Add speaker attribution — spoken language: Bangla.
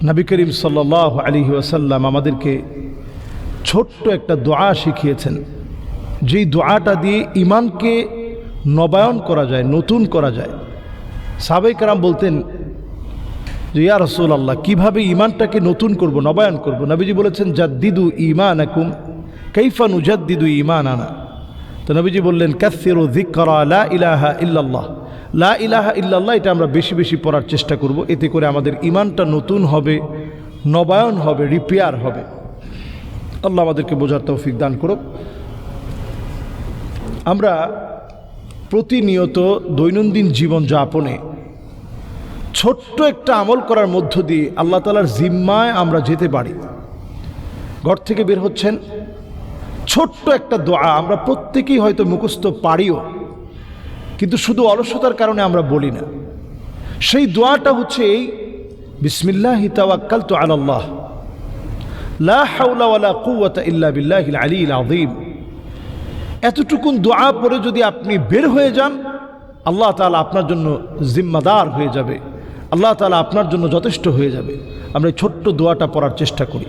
Speaker 1: নবী করিম সাল্লাল্লাহু আলাইহি ওয়াসাল্লাম আমাদেরকে ছোট্ট একটা দোয়া শিখিয়েছেন, যেই দোয়াটা দিয়ে ঈমানকে নবায়ন করা যায়, নতুন করা যায়। সাহাবায়ে কেরাম বলতেন যে ইয়া রাসূলুল্লাহ, কিভাবে ঈমানটাকে নতুন করব, নবায়ন করব? নবীজি বলেছেন জাদ্দিদু ঈমানাকুম কাইফা নুজাদ্দিদু ঈমানানা। তো নবীজি বললেন কাসসিরু যিকরা লা ইলাহা ইল্লাল্লাহ, লা ইলাহা ইল্লাল্লাহ এটা আমরা বেশি বেশি পড়ার চেষ্টা করব। এতে করে আমাদের ঈমানটা নতুন হবে, নবায়ন হবে, রিপেয়ার হবে। আল্লাহ আমাদেরকে বোঝার তৌফিক দান করুক। আমরা প্রতিনিয়ত দৈনন্দিন জীবন যাপনে ছোট্ট একটা আমল করার মধ্য দিয়ে আল্লাহ তাআলার জিম্মায় আমরা যেতে পারি। ঘর থেকে বের হচ্ছেন, ছোট্ট একটা দোয়া আমরা প্রত্যেকেই হয়তো মুখস্থ পারিও, কিন্তু শুধু অলসতার কারণে আমরা বলি না। সেই দোয়াটা হচ্ছে এই বিসমিল্লাহি তাওয়াক্কালতু আলাল্লাহ লা হাওলা ওয়ালা কুওয়াতা ইল্লা বিল্লাহিল আলিয়্যিল আযীম। এতটুকুন দোয়া পড়ে যদি আপনি বের হয়ে যান, আল্লাহ তাআলা আপনার জন্য জিম্মাদার হয়ে যাবে, আল্লাহ তাআলা আপনার জন্য যথেষ্ট হয়ে যাবে। আমরা এই ছোট্ট দোয়াটা পড়ার চেষ্টা করি।